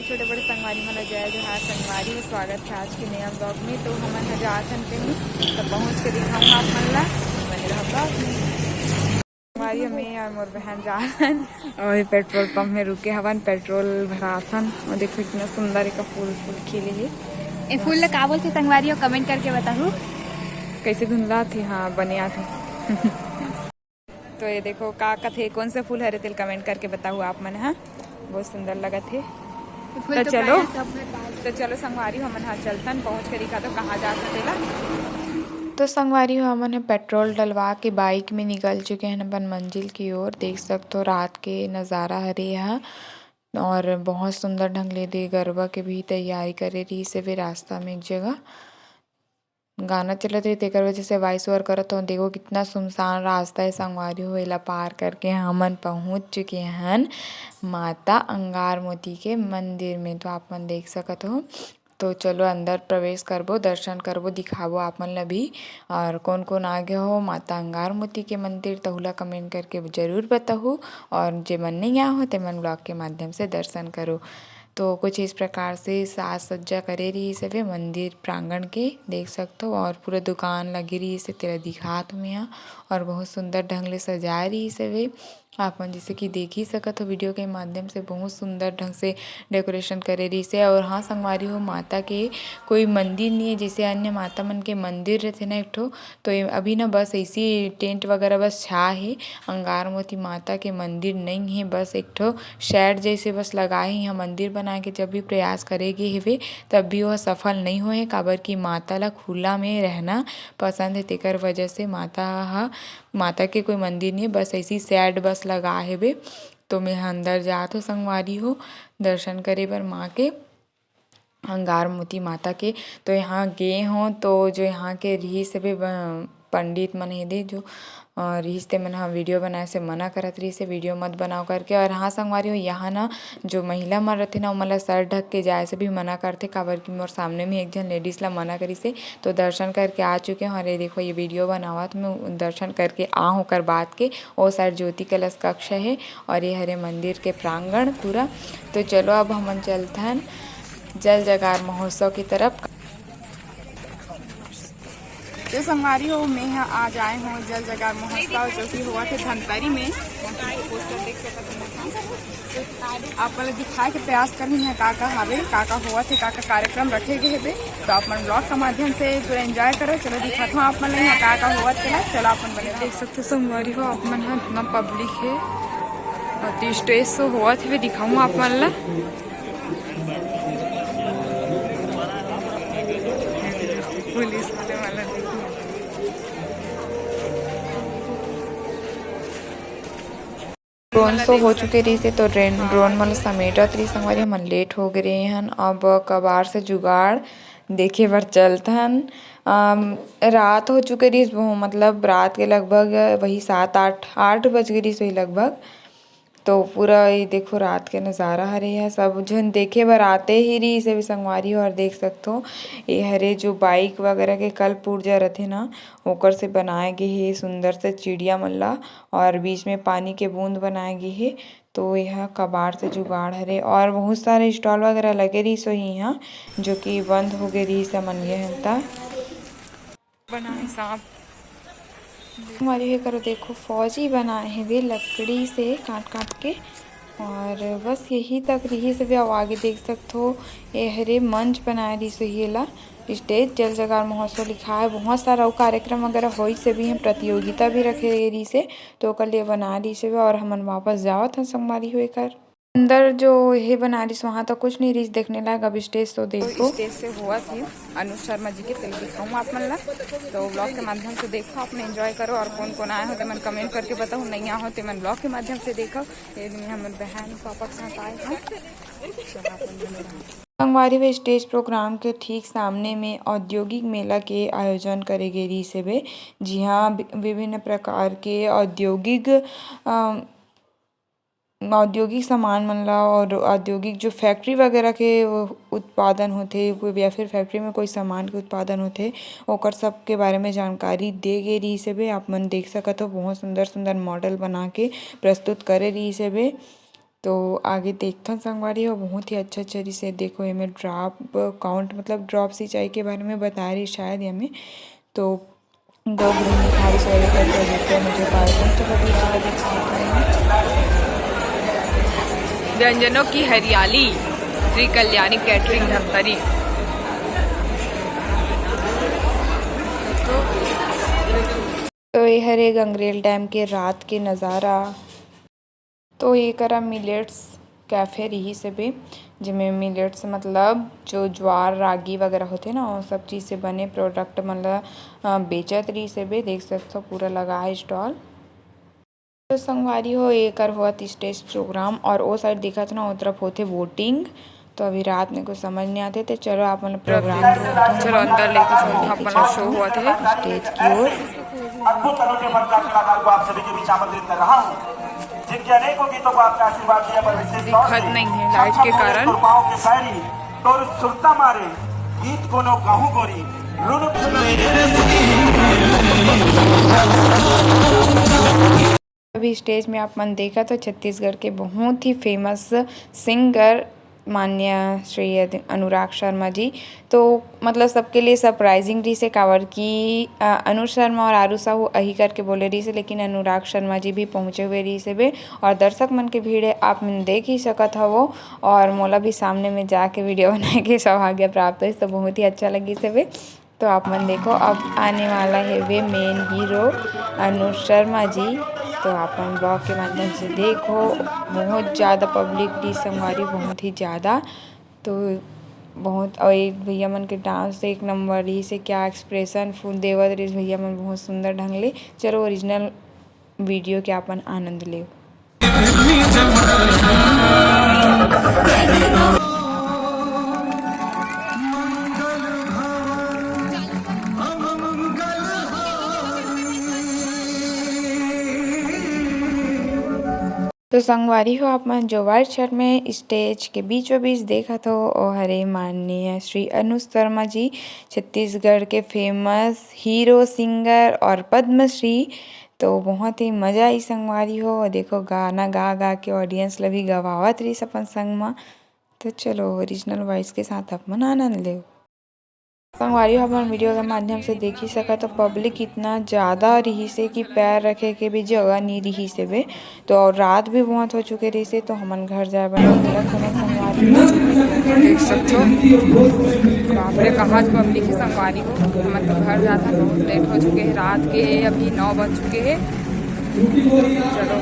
छोटे बड़े संगवारी मन जय जोहार। संगवारी में स्वागत है आज के नया ब्लॉग में। तो हमन जाथन कहीं तो पहुँच के दिखाऊँ आप मन ला बने रहा ब्लॉग में। संगवारी में और मोर बहन जाथन और पेट्रोल पंप में रुके हवन पेट्रोल भराथन। और देखो इतना सुंदर एक फूल फूल खिले है। ये फूल का बोलते संगवारी कमेंट करके बताओ कैसे धुंधला थे। हाँ बनिया थे। तो ये देखो का थे कौन सा फूल हरे तिल कमेंट करके बताओ आप मन। हाँ बहुत सुंदर लगा थे। तो चलो संगवारी हमन हाँ चलतन पहुँच कर दिखा तो कहाँ जा सकेला। तो संगवारी हमन है पेट्रोल डलवा के बाइक में निकल चुके हैं अपन मंजिल की ओर। देख सकते हो रात के नज़ारा हरे यहाँ और बहुत सुंदर ढंग ले दे गरबा के भी तैयारी करे रही से भी रास्ता में एक जगह गाना चलत रही तेकर वजह से वॉइस ओवर करत हो। देखो कितना सुनसान रास्ता है संगवारी हो। एला पार करके हमन पहुंच चुके हैं माता अंगार मोती के मंदिर में। तो आप मन देख सकत हो। तो चलो अंदर प्रवेश करबो दर्शन करबो दिखाबो आप मन ला भी। और कौन कौन आगे हो माता अंगार मोती के मंदिर तहुला कमेंट करके जरूर बताओ। और जे मन नहीं आए हो ते मन ब्लॉग के माध्यम से दर्शन करो। तो कुछ इस प्रकार से साज सज्जा करे रही सभी मंदिर प्रांगण के देख सकते हो। और पूरा दुकान लगी रही से तेरा दिखा तुम यहाँ और बहुत सुंदर ढंग ले सजा रही सभी आप मन जैसे कि देख ही सकत हो वीडियो के माध्यम से। बहुत सुंदर ढंग से डेकोरेशन करे रही से। और हाँ संगवारी हो माता के कोई मंदिर नहीं है जैसे अन्य माता मन के मंदिर रहते ना एक ठो। तो अभी ना बस ऐसी टेंट वगैरह बस छा है। अंगार मोती माता के मंदिर नहीं है बस एक ठो शेड जैसे बस लगाए यहाँ मंदिर बना के जब भी प्रयास करेगी हेवे तब भी वह सफल नहीं हुए। काबर की माता ला खुला में रहना पसंद है तेकर वजह से माता के कोई मंदिर नहीं है बस ऐसी शेड बस लगा हेवे। तो मैं अंदर जात हो संगवारी हो दर्शन करे बर माँ के अंगार मोती माता के। तो यहाँ गए हों तो जो यहाँ के रहीस भी पंडित मन हे दे जो रिश्ते मन हाँ वीडियो बनाए से मना करत रही से वीडियो मत बनाओ करके। और हाँ संगवारी हो यहाँ ना जो महिला मन रहते ना मतलब सर ढक के जाए से भी मना करते काबर की मोर सामने में एक जन लेडीज ला मना करी से। तो दर्शन करके आ चुके हैं। अरे देखो ये वीडियो बनावा तो मैं दर्शन करके आ हूँ कर बात के ओ साइड ज्योति कलश कक्ष है और ये हरे मंदिर के प्रांगण पूरा। तो चलो अब हम चलते हैं जल जगार महोत्सव की तरफ। जो संगवारी हो मैं यहाँ आज आए हूँ जल जगार महोत्सव जो कि हुआ थे धनतेरी में। पोस्टर देख सकते आप वाले दिखाए के प्रयास करनी है का हवे का हुआ थे का कार्यक्रम रखे गए हे। तो आप मन ब्लॉग के माध्यम से पूरा एंजॉय करो। चलो दिखाता हूँ आप मन यहाँ का हुआ थे। चलो आप मन बने देख सकते संगवारी हो आप मन इतना पब्लिक है और स्टेज शो हुआ थे दिखाऊँ आप मन ला। पुलिस वाला ड्रोन शो हो चुके रही थे। तो ड्रोन मन समेटत रही संगवारी हमन लेट हो गए हन। अब कबार से जुगाड़ देखे बर चलतन। रात हो चुके रही मतलब रात के लगभग वही 7-8 बज गई वही लगभग। तो पूरा ये देखो रात के नज़ारा हरे है सब जन देखे बर आते ही रही से भी संगवारी हो। और देख सकते हो ये हरे जो बाइक वगैरह के कल पुर्जा रहते ना ओकर से बनाए गए हे सुंदर से चिड़िया मन ला। और बीच में पानी के बूंद बनाए गए हे। तो यह कबाड़ से जुगाड़ हरे और बहुत सारे स्टॉल वगैरह लगे रही सो यहाँ जो कि बंद हो गए रही समन गए बनाए सांप हमारे ये करो देखो फौजी बनाए हैं वे लकड़ी से काट के। और बस यही तक रही से भी अब आगे देख सकते हो ये हरे मंच बनाए रही सही ला स्टेज जल जगार महोत्सव लिखा है। बहुत सारा वो कार्यक्रम वगैरह हो से भी हम प्रतियोगिता भी रखे रही से तो कल ये बना रही से और हमन वापस जावत हैं संगवारी हुए कर अंदर जो ये बना रही वहाँ तो कुछ नहीं रही देखने लायक। अब स्टेज तो देखो स्टेज से हुआ थी अनुज शर्मा जी के तेल दिखाऊँ आप मन ला। तो ब्लॉग के माध्यम से देखो अपने एंजॉय करो। और कौन कौन आए हो तो मन कमेंट करके बताओ नहीं आए हो तो मन ब्लॉग के माध्यम से देखो। हमारे बहन पापा के साथ आए हैं संगवारी व स्टेज प्रोग्राम के ठीक सामने में औद्योगिक मेला के आयोजन करे गए रही से वे जी हाँ विभिन्न प्रकार के औद्योगिक सामान मन ला और औद्योगिक जो फैक्ट्री वगैरह के उत्पादन होते या फिर फैक्ट्री में कोई सामान के उत्पादन होते ओकर सब के बारे में जानकारी दे गे रही से आप मन देख सकत हो। बहुत सुंदर सुंदर मॉडल बना के प्रस्तुत करे रही से तो आगे देखते हैं संगवारी हो बहुत ही अच्छा चरी से देखो ये में ड्रॉप काउंट मतलब ड्रॉप सिंचाई के बारे में बता रही शायद ये में तो दो गृहिणी खाली साइड करके देखते हैं मुझे व्यंजनों की हरियाली श्री कल्याणी कैटरिंग धमतरी। तो ये हरे गंगरेल डैम के रात के नज़ारा। तो ये करा मिलेट्स कैफ़े रही से भी जिसमें मिलेट्स मतलब जो ज्वार रागी वगैरह होते ना वो सब चीज़ से बने प्रोडक्ट मतलब बेचत रही से भी देख सकते हो पूरा लगा है स्टॉल। तो संगवारी हो ये कर हुआ स्टेज प्रोग्राम और वो साइड देखा था ना वो तरफ होते वोटिंग। तो अभी रात में कुछ समझ नहीं आते थे चलो आप मतलब प्रोग्राम चलो अंदर लेके चलते अपना शो हुआ था स्टेज की ओर। अद्भुत अनूठे मंत्र कलाकार को आप सभी के बीच आमंत्रित कर रहा हूँ जिनके अनेकों गीतों को आपका आशीर्वाद दिया पर विशेष दिक्कत नहीं है लाइट के कारण के शायरी तोर सुरता मारे गीत कोनो कहूँ गोरी अभी स्टेज में आप मन देखा तो छत्तीसगढ़ के बहुत ही फेमस सिंगर माननीय श्री अनुराग शर्मा जी। तो मतलब सबके लिए सरप्राइजिंग रही से कावर की अनुज शर्मा और आरू साहू अही करके बोले रही से लेकिन अनुराग शर्मा जी भी पहुँचे हुए रही से बे और दर्शक मन के भीड़ आप मन देख ही सकत हो वो और मोला भी सामने में जाके वीडियो बना के सौभाग्य प्राप्त हुई तो बहुत ही अच्छा लगी से बे। तो आप मन देखो अब आने वाला है वे मेन हीरो अनुज शर्मा जी। तो आप मन ब्लॉग के माध्यम से देखो बहुत ज़्यादा पब्लिक डी संगवारी बहुत ही ज़्यादा। तो बहुत और भैया मन के डांस एक नंबर ही से क्या एक्सप्रेशन फुल देवत रही भैया मन बहुत सुंदर ढंग ले। चलो ओरिजिनल वीडियो के अपन आनंद ले। तो संगवारी हो आप मन जो वाइट शर्ट में स्टेज के बीचों बीच देखा तो ओ हरे माननीय श्री अनुज शर्मा जी छत्तीसगढ़ के फेमस हीरो सिंगर और पद्मश्री। तो बहुत ही मज़ा आई संगवारी हो देखो गाना गा गा के ऑडियंस ला भी गवावत रही अपन संग में। तो चलो ओरिजिनल वॉइस के साथ अपन आनंद ले। संगवारी हो अपन वीडियो के माध्यम से देख ही सका तो पब्लिक इतना ज़्यादा रही से कि पैर रखे के भी जगह नहीं रही से बे। तो और रात भी बहुत हो चुके रही से तो हमन घर जाए बना संगवारी देख सकते हो बाप रे कहाँ पब्लिक ही संगवारी हो हमन तो घर जाता बहुत लेट हो चुके हैं रात के अभी 9 बज चुके हैं। चलो